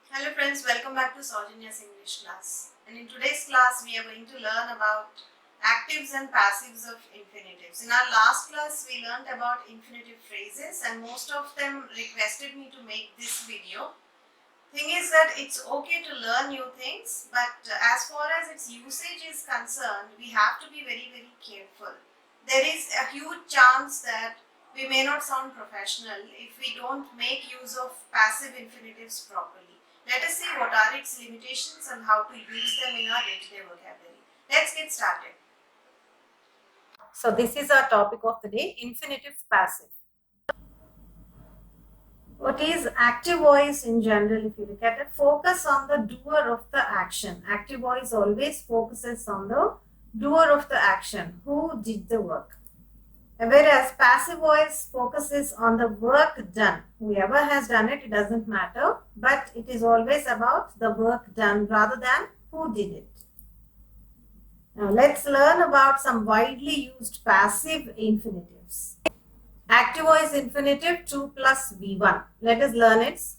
Hello friends, welcome back to Saujany's English class. And in today's class, we are going to learn about actives and passives of infinitives. In our last class, we learned about infinitive phrases and most of them requested me to make this video. Thing is that it's okay to learn new things, but as far as its usage is concerned, we have to be very careful. There is a huge chance that we may not sound professional if we don't make use of passive infinitives properly. Let us see what are its limitations and how to use them in our day-to-day vocabulary. Let's get started. So this is our topic of the day, infinitive passive. What is active voice in general? If you look at it, focus on the doer of the action. Active voice always focuses on the doer of the action, who did the work. Whereas passive voice focuses on the work done. Whoever has done it, it doesn't matter, but it is always about the work done rather than who did it. Now let's learn about some widely used passive infinitives. Active voice infinitive 2 plus V1. Let us learn its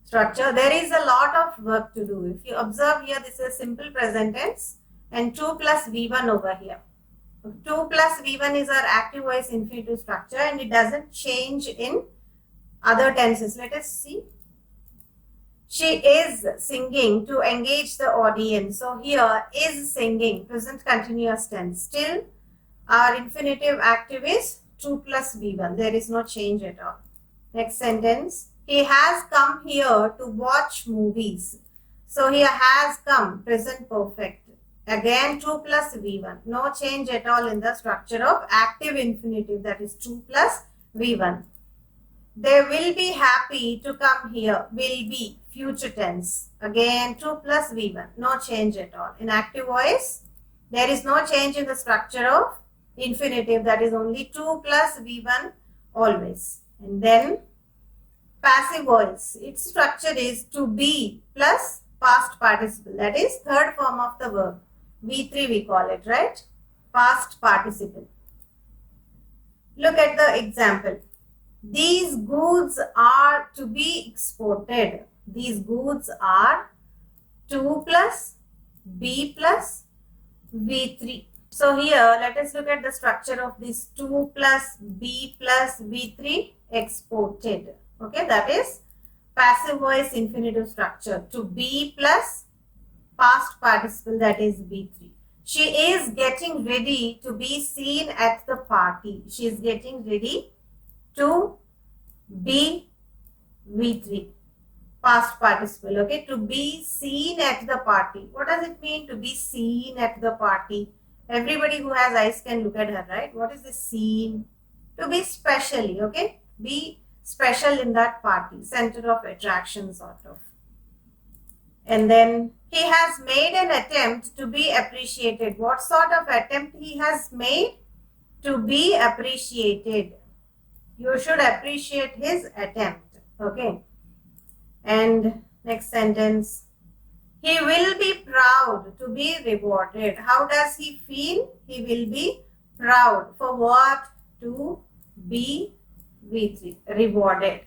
structure. There is a lot of work to do. If you observe here, this is simple present tense and 2 plus V1 over here. 2 plus V1 is our active voice infinitive structure and it doesn't change in other tenses. Let us see. She is singing to engage the audience. So here is singing, present continuous tense. Still our infinitive active is 2 plus V1. There is no change at all. Next sentence. He has come here to watch movies. So here has come, present perfect. Again 2 plus V1. No change at all in the structure of active infinitive, that is 2 plus V1. They will be happy to come here. Will be future tense. Again 2 plus V1. No change at all. In active voice, there is no change in the structure of infinitive, that is only 2 plus V1 always. And then passive voice, its structure is to be plus past participle, that is third form of the verb. V3 we call it, right? Past participle. Look at the example. These goods are to be exported. These goods are 2 plus B plus V3. So here let us look at the structure of this 2 plus B plus V3 exported. Okay, that is passive voice infinitive structure. To be plus past participle, that is V3. She is getting ready to be seen at the party. She is getting ready to be V3. Past participle. Okay, to be seen at the party. What does it mean to be seen at the party? Everybody who has eyes can look at her, right? What is the seen? To be specially, okay? Be special in that party. Center of attraction, sort of. And then he has made an attempt to be appreciated. What sort of attempt he has made? To be appreciated. You should appreciate his attempt. Okay. And next sentence. He will be proud to be rewarded. How does he feel? He will be proud. For what? To be rewarded.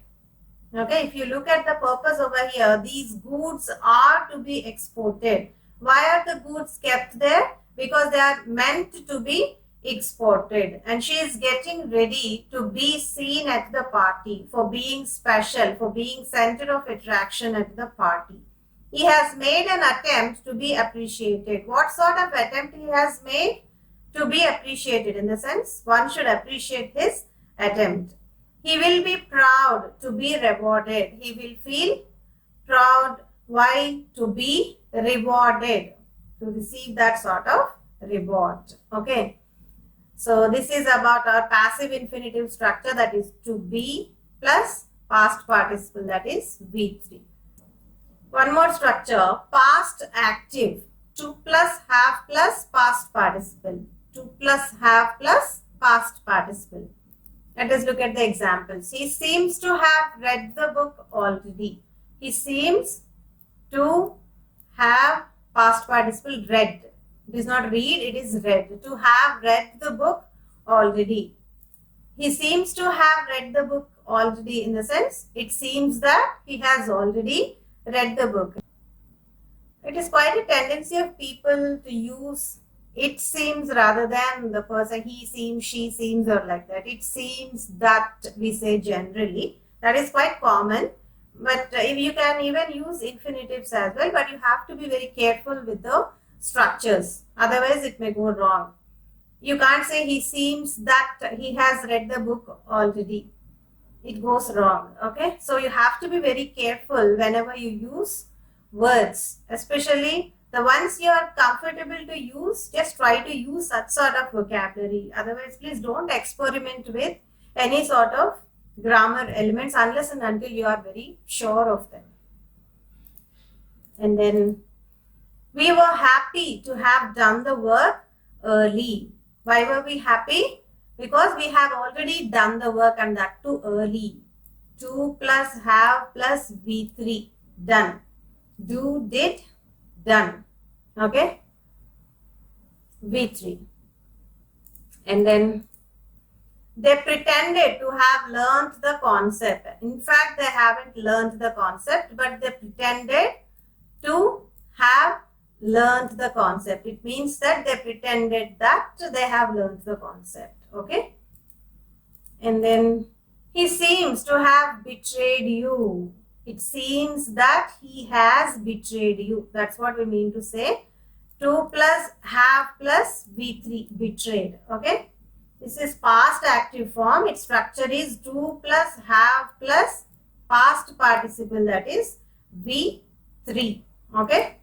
Okay, if you look at the purpose over here, these goods are to be exported. Why are the goods kept there? Because they are meant to be exported. And she is getting ready to be seen at the party for being special, for being center of attraction at the party. He has made an attempt to be appreciated. What sort of attempt he has made? To be appreciated, in the sense one should appreciate his attempt. He will be proud to be rewarded. He will feel proud. Why? To be rewarded. To receive that sort of reward. Okay. So this is about our passive infinitive structure, that is to be plus past participle, that is V3. One more structure, past active. 2 plus have plus past participle. 2 plus have plus past participle. Let us look at the examples. He seems to have read the book already. He seems to have past participle read. It is not read, it is read. To have read the book already. He seems to have read the book already, in the sense it seems that he has already read the book. It is quite a tendency of people to use it seems rather than the person he seems, she seems, or like that. It seems that we say generally. That is quite common. But if you can even use infinitives as well, but you have to be very careful with the structures. Otherwise, it may go wrong. You can't say he seems that he has read the book already. It goes wrong. Okay. So you have to be very careful whenever you use words, especially the ones you are comfortable to use. Just try to use such sort of vocabulary. Otherwise, please don't experiment with any sort of grammar elements unless and until you are very sure of them. And then we were happy to have done the work early. Why were we happy? Because we have already done the work, and that too early. 2 plus have plus V3. Done. Do, did, done. Okay. V3. And then they pretended to have learned the concept. In fact, they haven't learned the concept, but they pretended to have learned the concept. It means that they pretended that they have learned the concept. Okay. And then he seems to have betrayed you. It seems that he has betrayed you. That's what we mean to say. 2 plus have plus V3, betrayed. Okay. This is past active form. Its structure is 2 plus have plus past participle, that is V3. Okay.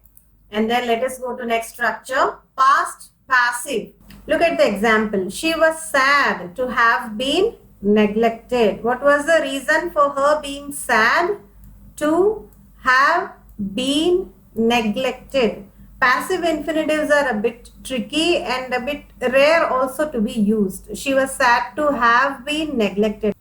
And then let us go to next structure, past passive. Look at the example. She was sad to have been neglected. What was the reason for her being sad? To have been neglected. Passive infinitives are a bit tricky and a bit rare also to be used. She was sad to have been neglected.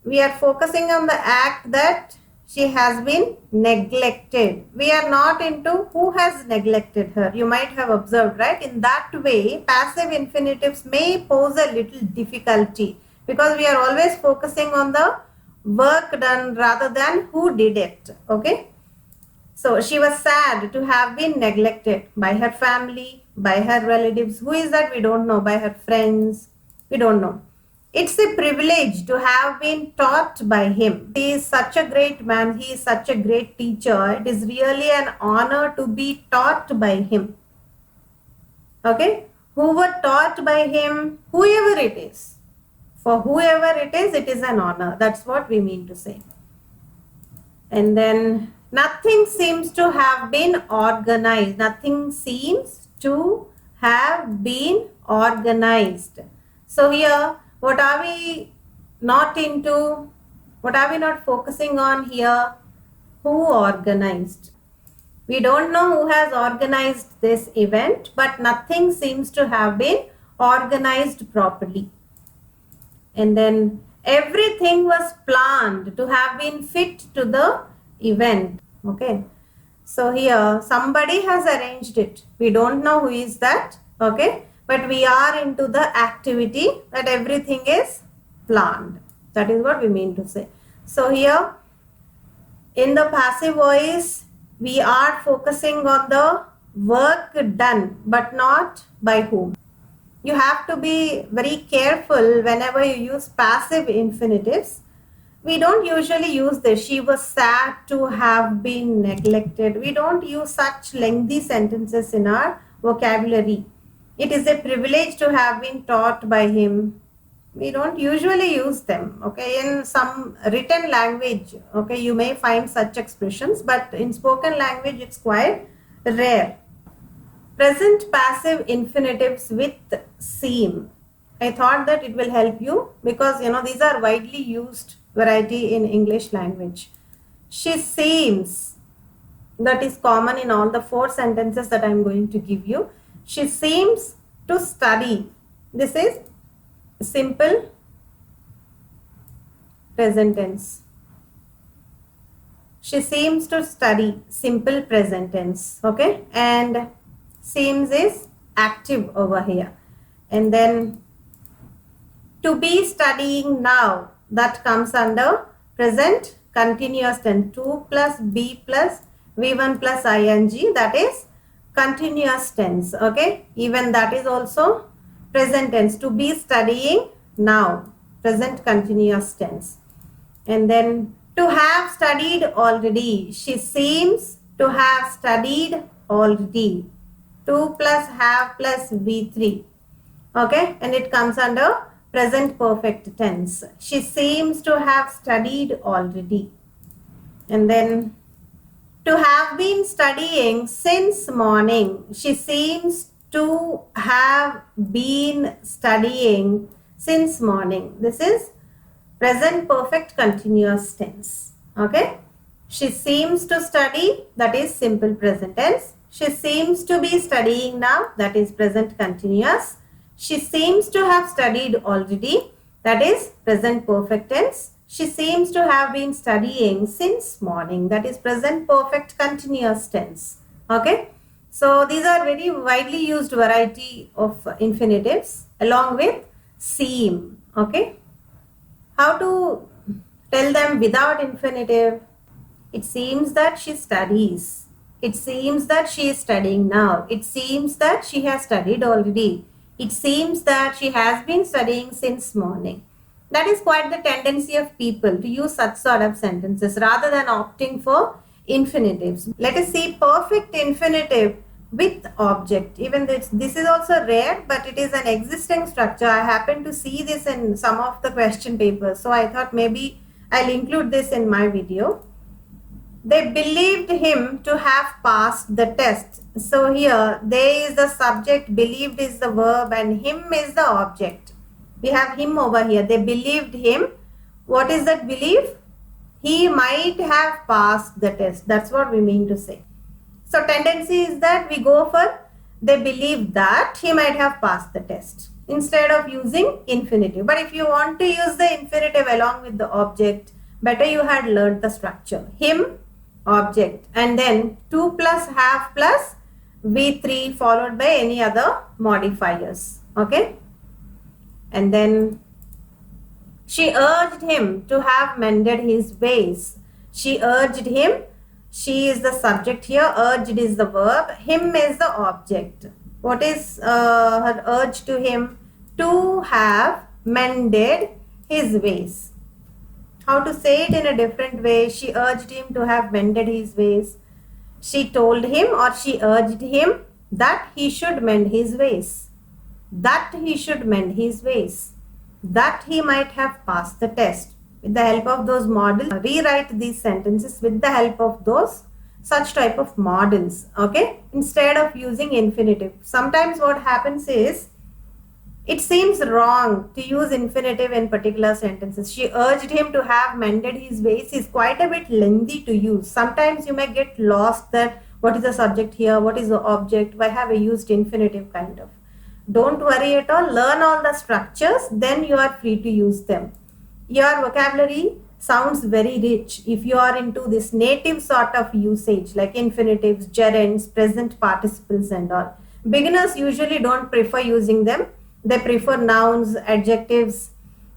We are focusing on the act that she has been neglected. We are not into who has neglected her. You might have observed, right? In that way, passive infinitives may pose a little difficulty because we are always focusing on the work done rather than who did it. Okay. So she was sad to have been neglected by her family, by her relatives. Who is that? We don't know. By her friends. We don't know. It's a privilege to have been taught by him. He is such a great man. He is such a great teacher. It is really an honor to be taught by him. Okay. Who were taught by him? Whoever it is. For whoever it is an honor. That's what we mean to say. And then nothing seems to have been organized. Nothing seems to have been organized. So here, what are we not into? What are we not focusing on here? Who organized? We don't know who has organized this event, but nothing seems to have been organized properly. And then everything was planned to have been fit to the event. Okay. So here somebody has arranged it. We don't know who is that. Okay. But we are into the activity that everything is planned. That is what we mean to say. So here in the passive voice, we are focusing on the work done, but not by whom. You have to be very careful whenever you use passive infinitives. We don't usually use this. She was sad to have been neglected. We don't use such lengthy sentences in our vocabulary. It is a privilege to have been taught by him. We don't usually use them. Okay, in some written language, okay, you may find such expressions, but in spoken language, it's quite rare. Present passive infinitives with seem. I thought that it will help you because these are widely used variety in English language. She seems, that is common in all the 4 sentences that I am going to give you. She seems to study. This is simple present tense. She seems to study, simple present tense. Okay, and seems is active over here. And then to be studying now, that comes under present continuous tense. To plus be plus V1 plus ing, that is continuous tense. Okay, even that is also present tense. To be studying now, present continuous tense. And then to have studied already, she seems to have studied already. To plus have plus V3. Okay, and it comes under present perfect tense. She seems to have studied already. And then to have been studying since morning. She seems to have been studying since morning. This is present perfect continuous tense. Okay. She seems to study, that is simple present tense. She seems to be studying now, that is present continuous. She seems to have studied already, that is present perfect tense. She seems to have been studying since morning, that is present perfect continuous tense. Okay. So these are very widely used variety of infinitives along with seem. Okay. How to tell them without infinitive? It seems that she studies. It seems that she is studying now. It seems that she has studied already. It seems that she has been studying since morning. That is quite the tendency of people to use such sort of sentences rather than opting for infinitives. Let us see perfect infinitive with object. Even this is also rare, but it is an existing structure. I happen to see this in some of the question papers. So I thought maybe I'll include this in my video. They believed him to have passed the test. So here, they is the subject, believed is the verb, and him is the object. We have him over here. They believed him. What is that belief? He might have passed the test. That's what we mean to say. So tendency is that we go for they believe that he might have passed the test instead of using infinitive. But if you want to use the infinitive along with the object, better you had learned the structure. Him, object, and then to plus have plus V3 followed by any other modifiers. Okay. And then she urged him to have mended his ways. She urged him. She is the subject here. Urged is the verb. Him is the object. What is her urge to him? To have mended his ways. How to say it in a different way? She urged him to have mended his ways. She told him or she urged him that he should mend his ways. That he should mend his ways. That he might have passed the test. With the help of those models, rewrite these sentences with the help of those such type of models. Okay, instead of using infinitive. Sometimes what happens is it seems wrong to use infinitive in particular sentences. She urged him to have mended his ways is quite a bit lengthy to use. Sometimes you may get lost that what is the subject here, what is the object, why have I used infinitive kind of. Don't worry at all. Learn all the structures, then you are free to use them. Your vocabulary sounds very rich if you are into this native sort of usage like infinitives, gerunds, present participles and all. Beginners usually don't prefer using them. They prefer nouns, adjectives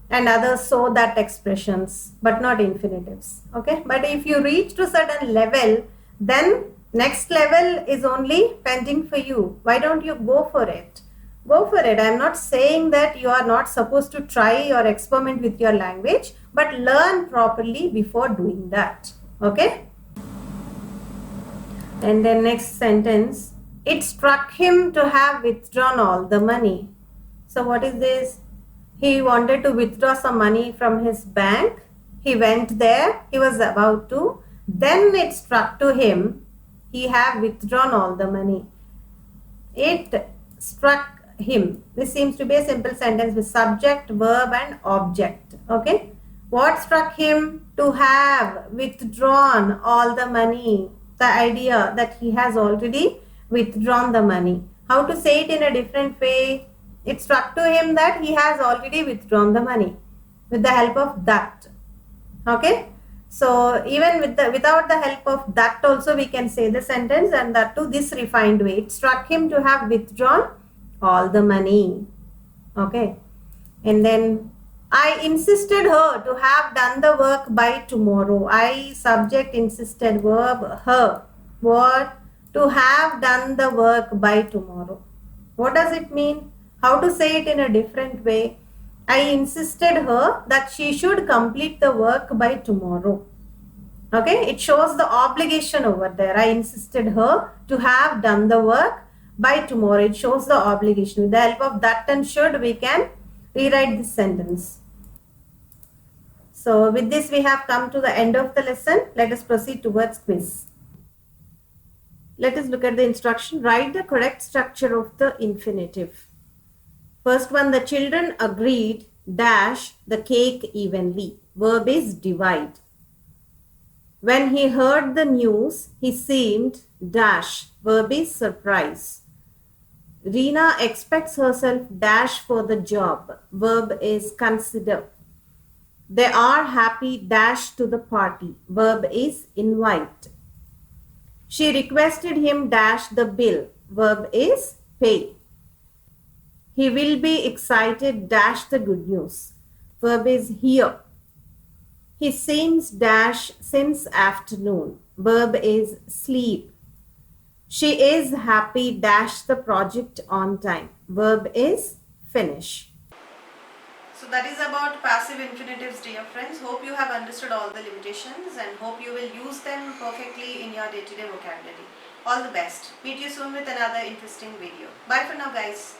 and other so that expressions, but not infinitives. Okay, but if you reach to certain level, then next level is only pending for you. Why don't you go for it? Go for it. I am not saying that you are not supposed to try or experiment with your language, but learn properly before doing that. Okay. And then next sentence, it struck him to have withdrawn all the money. So what is this? He wanted to withdraw some money from his bank. He went there. He was about to. Then it struck to him, he have withdrawn all the money. It struck him. This seems to be a simple sentence with subject, verb and object. Okay. What struck him? To have withdrawn all the money. The idea that he has already withdrawn the money. How to say it in a different way? It struck to him that he has already withdrawn the money with the help of that. Okay. So even without the help of that also we can say the sentence, and that to this refined way. It struck him to have withdrawn all the money. Okay. And then I insisted her to have done the work by tomorrow. I subject insisted verb her. What? To have done the work by tomorrow. What does it mean? How to say it in a different way? I insisted her that she should complete the work by tomorrow. Okay, it shows the obligation over there. I insisted her to have done the work by tomorrow. It shows the obligation. With the help of that and should, we can rewrite this sentence. So with this, we have come to the end of the lesson. Let us proceed towards quiz. Let us look at the instruction. Write the correct structure of the infinitive. First one, the children agreed dash the cake evenly. Verb is divide. When he heard the news, he seemed dash. Verb is surprise. Reena expects herself dash for the job. Verb is consider. They are happy dash to the party. Verb is invite. She requested him dash the bill. Verb is pay. He will be excited dash the good news. Verb is hear. He seems dash since afternoon. Verb is sleep. She is happy dash the project on time. Verb is finish. So that is about passive infinitives, dear friends. Hope you have understood all the limitations and hope you will use them perfectly in your day-to-day vocabulary. All the best. Meet you soon with another interesting video. Bye for now, guys.